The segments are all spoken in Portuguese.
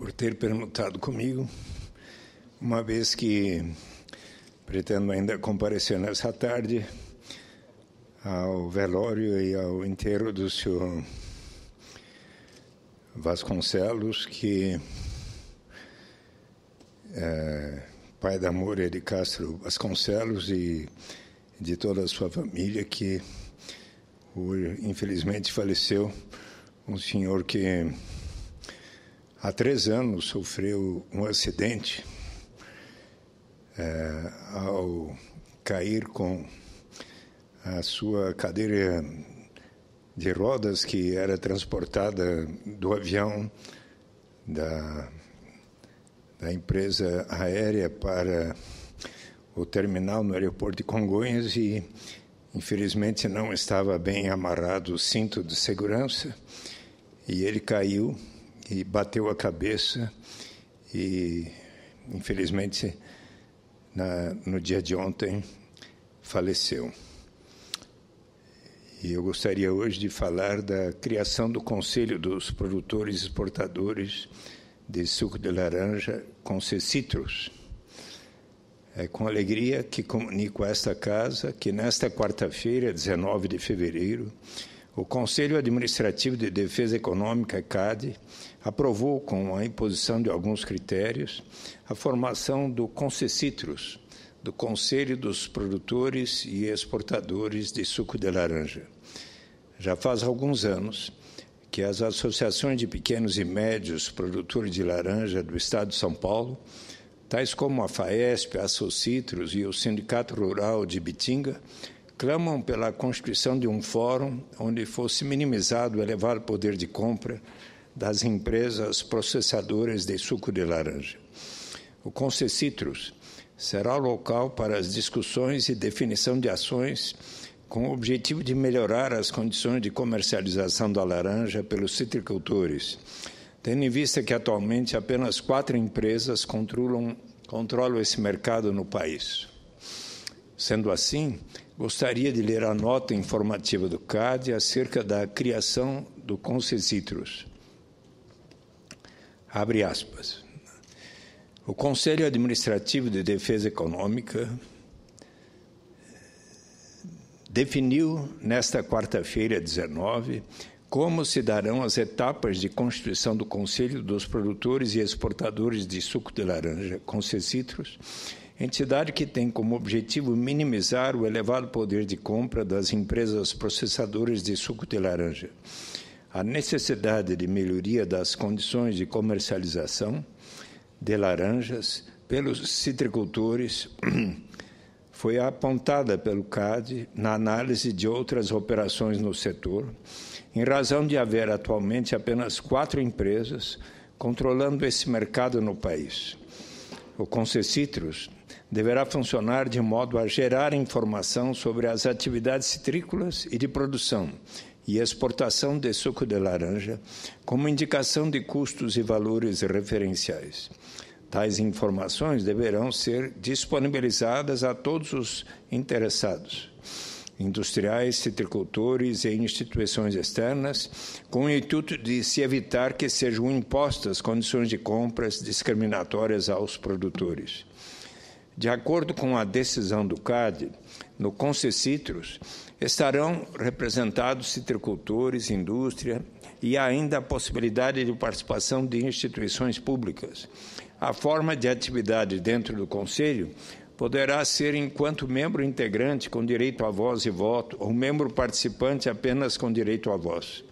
por ter perguntado comigo, uma vez que pretendo ainda comparecer nessa tarde ao velório e ao enterro do senhor Vasconcelos, que é pai da Moura de Castro Vasconcelos e de toda a sua família, que infelizmente faleceu. Um senhor que há 3 anos sofreu um acidente ao cair com a sua cadeira de rodas, que era transportada do avião da empresa aérea para o terminal no aeroporto de Congonhas, e infelizmente não estava bem amarrado o cinto de segurança, e ele caiu e bateu a cabeça e infelizmente no dia de ontem faleceu. E eu gostaria hoje de falar da criação do Conselho dos Produtores e Exportadores de Suco de Laranja, Concecitrus. É com alegria que comunico a esta casa que nesta quarta-feira, 19 de fevereiro, o Conselho Administrativo de Defesa Econômica, CADE, aprovou, com a imposição de alguns critérios, a formação do Concecitrus, do Conselho dos Produtores e Exportadores de Suco de Laranja. Já faz alguns anos que as associações de pequenos e médios produtores de laranja do Estado de São Paulo, tais como a FAESP, a Socitrus e o Sindicato Rural de Bitinga, clamam pela constituição de um fórum onde fosse minimizado o elevado poder de compra das empresas processadoras de suco de laranja. O Concecitrus será o local para as discussões e definição de ações com o objetivo de melhorar as condições de comercialização da laranja pelos citricultores, tendo em vista que atualmente apenas 4 empresas controlam esse mercado no país. Sendo assim, gostaria de ler a nota informativa do CADE acerca da criação do Concecitrus. Abre aspas. O Conselho Administrativo de Defesa Econômica definiu, nesta quarta-feira, 19, como se darão as etapas de constituição do Conselho dos Produtores e Exportadores de Suco de Laranja, Concecitrus, entidade que tem como objetivo minimizar o elevado poder de compra das empresas processadoras de suco de laranja. A necessidade de melhoria das condições de comercialização de laranjas pelos citricultores foi apontada pelo CADE na análise de outras operações no setor, em razão de haver atualmente apenas 4 empresas controlando esse mercado no país. O Concecitrus deverá funcionar de modo a gerar informação sobre as atividades citrícolas e de produção e exportação de suco de laranja, como indicação de custos e valores referenciais. Tais informações deverão ser disponibilizadas a todos os interessados, industriais, citricultores e instituições externas, com o intuito de se evitar que sejam impostas condições de compras discriminatórias aos produtores. De acordo com a decisão do CADE, no Concecitrus estarão representados citricultores, indústria e ainda a possibilidade de participação de instituições públicas. A forma de atividade dentro do Conselho poderá ser enquanto membro integrante com direito a voz e voto ou membro participante apenas com direito a voz.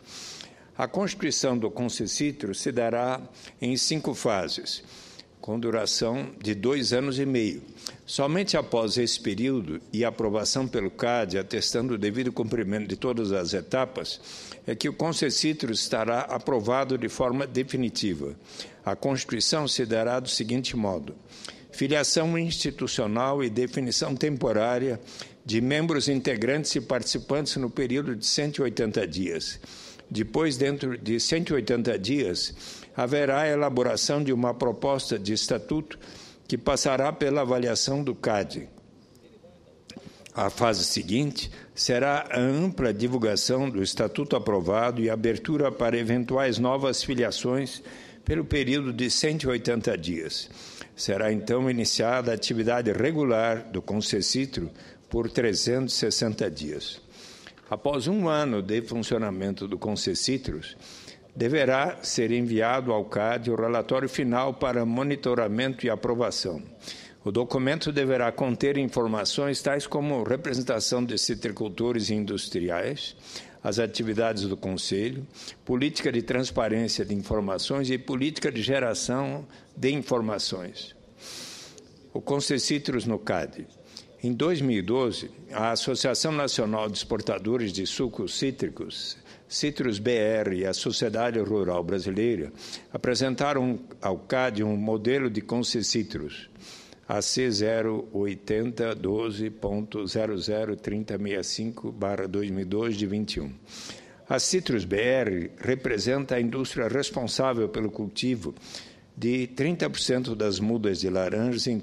A constituição do Concecitrus se dará em 5 fases, com duração de 2 anos e meio. Somente após esse período e aprovação pelo CADE, atestando o devido cumprimento de todas as etapas, é que o Concecitrus estará aprovado de forma definitiva. A Constituição se dará do seguinte modo: filiação institucional e definição temporária de membros integrantes e participantes no período de 180 dias. Depois, dentro de 180 dias, haverá a elaboração de uma proposta de estatuto que passará pela avaliação do CADE. A fase seguinte será a ampla divulgação do estatuto aprovado e abertura para eventuais novas filiações pelo período de 180 dias. Será, então, iniciada a atividade regular do Concessitro por 360 dias. Após um ano de funcionamento do Concessitros, deverá ser enviado ao CAD o relatório final para monitoramento e aprovação. O documento deverá conter informações tais como representação de citricultores e industriais, as atividades do Conselho, política de transparência de informações e política de geração de informações. O Concessitros no CAD. Em 2012, a Associação Nacional de Exportadores de Sucos Cítricos, Citrus BR e a Sociedade Rural Brasileira apresentaram ao CAD um modelo de Concessitros, AC 08012.003065/2002 de 21. A Citrus BR representa a indústria responsável pelo cultivo de 30% das mudas de laranjas em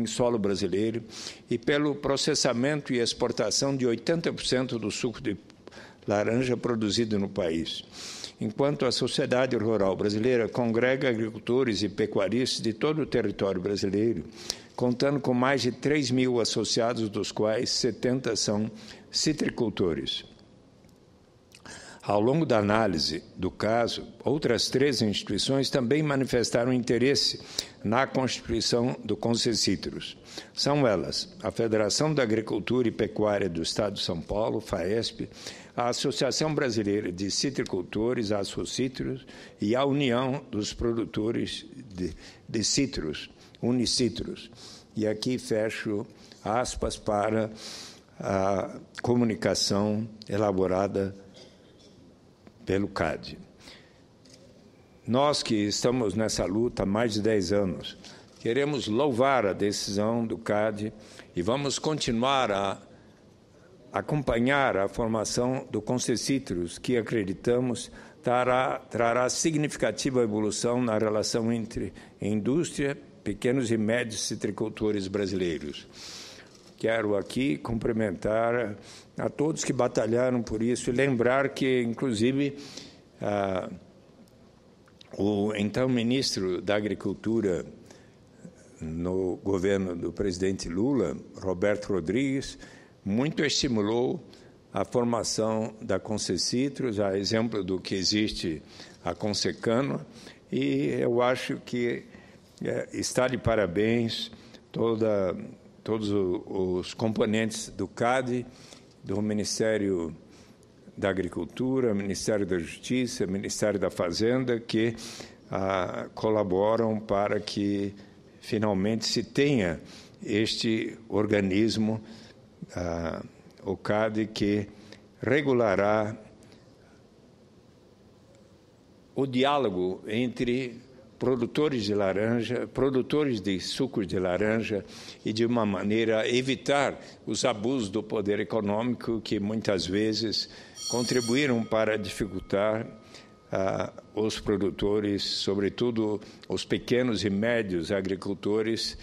solo brasileiro e pelo processamento e exportação de 80% do suco de laranja produzido no país, enquanto a Sociedade Rural Brasileira congrega agricultores e pecuaristas de todo o território brasileiro, contando com mais de 3.000 associados, dos quais 70 são citricultores. Ao longo da análise do caso, outras 3 instituições também manifestaram interesse na constituição do Concessitros. São elas a Federação da Agricultura e Pecuária do Estado de São Paulo, FAESP, a Associação Brasileira de Citricultores, a Associtrus, e a União dos Produtores de Citros, Unicitrus. E aqui fecho aspas para a comunicação elaborada pelo CAD. Nós que estamos nessa luta há mais de 10 anos, queremos louvar a decisão do CAD e vamos continuar a acompanhar a formação do Concessitros, que acreditamos trará significativa evolução na relação entre indústria, pequenos e médios citricultores brasileiros. Quero aqui cumprimentar a todos que batalharam por isso e lembrar que, inclusive, o então ministro da Agricultura no governo do presidente Lula, Roberto Rodrigues, muito estimulou a formação da Concessitros, a exemplo do que existe a Consecano, e eu acho que está de parabéns todos os componentes do CAD, do Ministério da Agricultura, Ministério da Justiça, Ministério da Fazenda, que colaboram para que finalmente se tenha este organismo, o CAD, que regulará o diálogo entre produtores de laranja, produtores de sucos de laranja e, de uma maneira, evitar os abusos do poder econômico que, muitas vezes, contribuíram para dificultar os produtores, sobretudo os pequenos e médios agricultores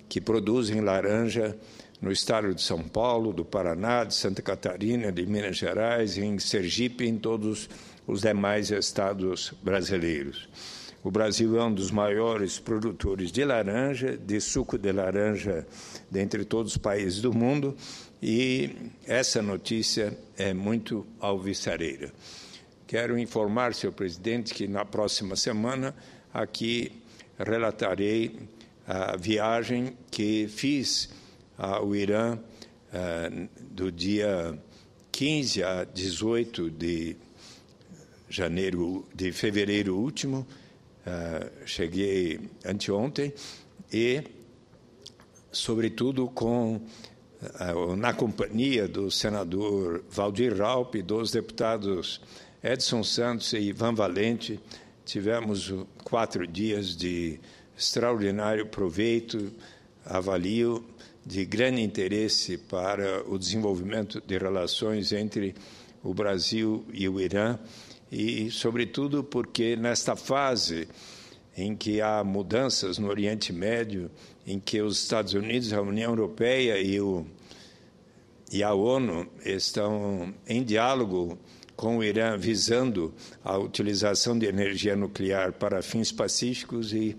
que produzem laranja no estado de São Paulo, do Paraná, de Santa Catarina, de Minas Gerais, em Sergipe e em todos os demais estados brasileiros. O Brasil é um dos maiores produtores de laranja, de suco de laranja, dentre todos os países do mundo, e essa notícia é muito alvissareira. Quero informar, senhor presidente, que na próxima semana aqui relatarei a viagem que fiz ao Irã do dia 15 a 18 de fevereiro último. Cheguei anteontem e, sobretudo, na companhia do senador Valdir Raupp e dos deputados Edson Santos e Ivan Valente, tivemos 4 dias de extraordinário proveito, avalio, de grande interesse para o desenvolvimento de relações entre o Brasil e o Irã, e, sobretudo, porque nesta fase em que há mudanças no Oriente Médio, em que os Estados Unidos, a União Europeia e a ONU estão em diálogo com o Irã visando a utilização de energia nuclear para fins pacíficos e,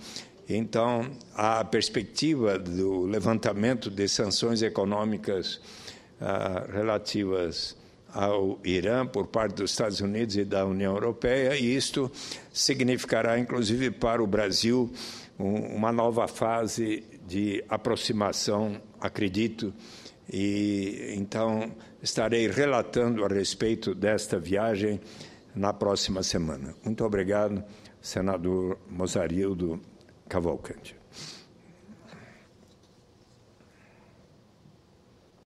então, a perspectiva do levantamento de sanções econômicas relativas ao Irã por parte dos Estados Unidos e da União Europeia, e isto significará, inclusive, para o Brasil, uma nova fase de aproximação, acredito, e então estarei relatando a respeito desta viagem na próxima semana. Muito obrigado, senador Mozarildo Cavalcante.